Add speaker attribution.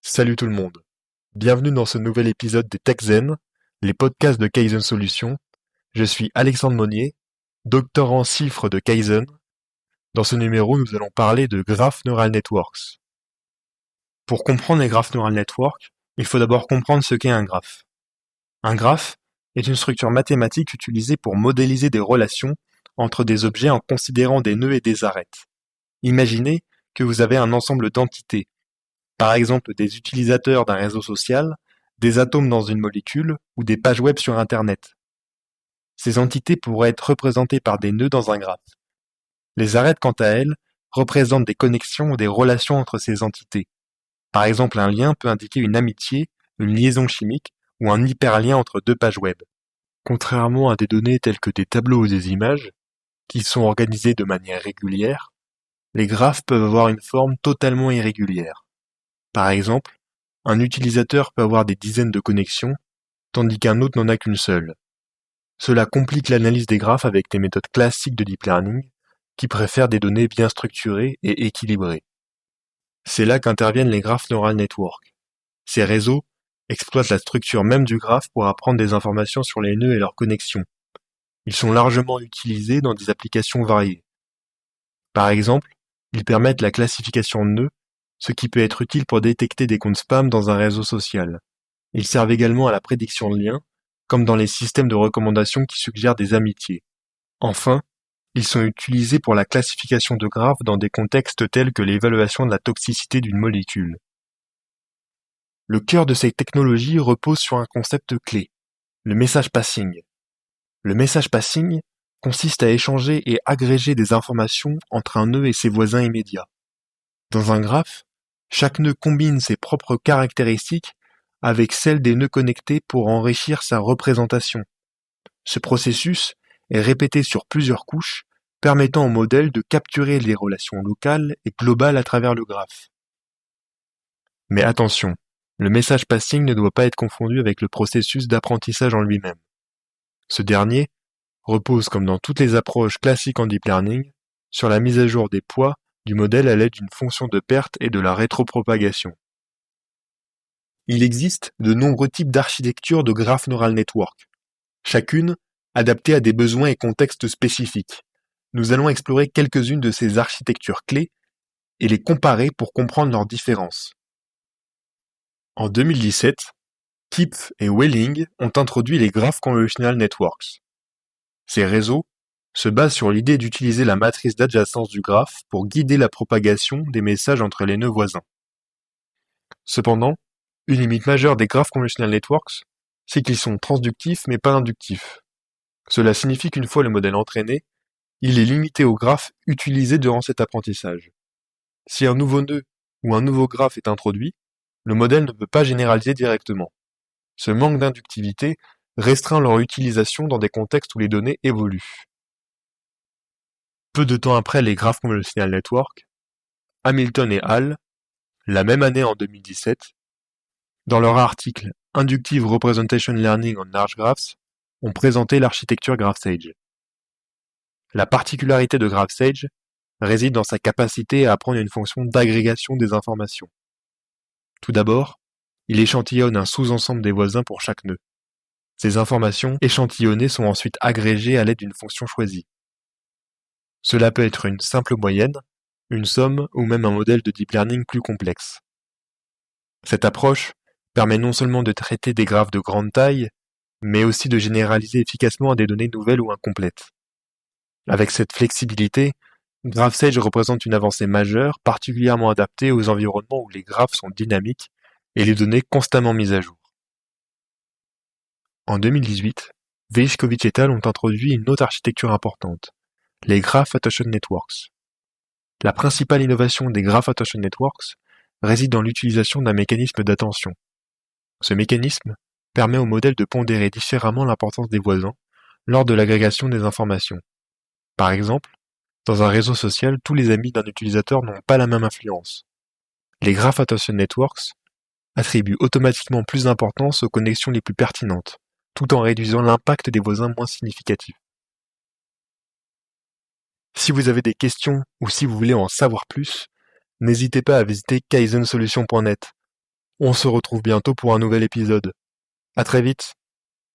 Speaker 1: Salut tout le monde, bienvenue dans ce nouvel épisode des TechZen, les podcasts de Kaizen Solutions. Je suis Alexandre Monnier, doctorant CIFRE de Kaizen. Dans ce numéro, nous allons parler de Graph Neural Networks. Pour comprendre les Graph Neural Networks, il faut d'abord comprendre ce qu'est un graphe. Un graphe est une structure mathématique utilisée pour modéliser des relations entre des objets en considérant des nœuds et des arêtes. Imaginez que vous avez un ensemble d'entités, par exemple des utilisateurs d'un réseau social, des atomes dans une molécule ou des pages web sur Internet. Ces entités pourraient être représentées par des nœuds dans un graphe. Les arêtes, quant à elles, représentent des connexions ou des relations entre ces entités. Par exemple, un lien peut indiquer une amitié, une liaison chimique ou un hyperlien entre deux pages web. Contrairement à des données telles que des tableaux ou des images, qui sont organisées de manière régulière, les graphes peuvent avoir une forme totalement irrégulière. Par exemple, un utilisateur peut avoir des dizaines de connexions, tandis qu'un autre n'en a qu'une seule. Cela complique l'analyse des graphes avec des méthodes classiques de deep learning, qui préfèrent des données bien structurées et équilibrées. C'est là qu'interviennent les Graph Neural Networks. Ces réseaux exploitent la structure même du graphe pour apprendre des informations sur les nœuds et leurs connexions. Ils sont largement utilisés dans des applications variées. Par exemple, ils permettent la classification de nœuds, ce qui peut être utile pour détecter des comptes spam dans un réseau social. Ils servent également à la prédiction de liens, comme dans les systèmes de recommandation qui suggèrent des amitiés. Enfin, ils sont utilisés pour la classification de graphes dans des contextes tels que l'évaluation de la toxicité d'une molécule. Le cœur de ces technologies repose sur un concept clé, le message passing. Le message passing consiste à échanger et agréger des informations entre un nœud et ses voisins immédiats. Dans un graphe, chaque nœud combine ses propres caractéristiques avec celles des nœuds connectés pour enrichir sa représentation. Ce processus est répété sur plusieurs couches, permettant au modèle de capturer les relations locales et globales à travers le graphe. Mais attention, le message passing ne doit pas être confondu avec le processus d'apprentissage en lui-même. Ce dernier repose, comme dans toutes les approches classiques en deep learning, sur la mise à jour des poids du modèle à l'aide d'une fonction de perte et de la rétropropagation. Il existe de nombreux types d'architectures de Graph Neural Network, chacune adaptée à des besoins et contextes spécifiques. Nous allons explorer quelques-unes de ces architectures clés et les comparer pour comprendre leurs différences. En 2017, Kipf et Welling ont introduit les Graph Convolutional Networks. Ces réseaux se basent sur l'idée d'utiliser la matrice d'adjacence du graphe pour guider la propagation des messages entre les nœuds voisins. Cependant, une limite majeure des Graph Convolutional Networks, c'est qu'ils sont transductifs mais pas inductifs. Cela signifie qu'une fois le modèle entraîné, il est limité aux graphes utilisés durant cet apprentissage. Si un nouveau nœud ou un nouveau graphe est introduit, le modèle ne peut pas généraliser directement. Ce manque d'inductivité restreint leur utilisation dans des contextes où les données évoluent. Peu de temps après les Graph Convolutional Networks, Hamilton et al., la même année en 2017, dans leur article Inductive Representation Learning on Large Graphs, ont présenté l'architecture GraphSage. La particularité de GraphSage réside dans sa capacité à apprendre une fonction d'agrégation des informations. Tout d'abord, il échantillonne un sous-ensemble des voisins pour chaque nœud. Ces informations échantillonnées sont ensuite agrégées à l'aide d'une fonction choisie. Cela peut être une simple moyenne, une somme ou même un modèle de deep learning plus complexe. Cette approche permet non seulement de traiter des graphes de grande taille, mais aussi de généraliser efficacement à des données nouvelles ou incomplètes. Avec cette flexibilité, GraphSage représente une avancée majeure, particulièrement adaptée aux environnements où les graphes sont dynamiques et les données constamment mises à jour. En 2018, Vejičković et al. Ont introduit une autre architecture importante, les Graph Attention Networks. La principale innovation des Graph Attention Networks réside dans l'utilisation d'un mécanisme d'attention. Ce mécanisme permet au modèle de pondérer différemment l'importance des voisins lors de l'agrégation des informations. Par exemple, dans un réseau social, tous les amis d'un utilisateur n'ont pas la même influence. Les Graph Attention Networks attribuent automatiquement plus d'importance aux connexions les plus pertinentes, tout en réduisant l'impact des voisins moins significatifs. Si vous avez des questions ou si vous voulez en savoir plus, n'hésitez pas à visiter kaizensolutions.net. On se retrouve bientôt pour un nouvel épisode. À très vite.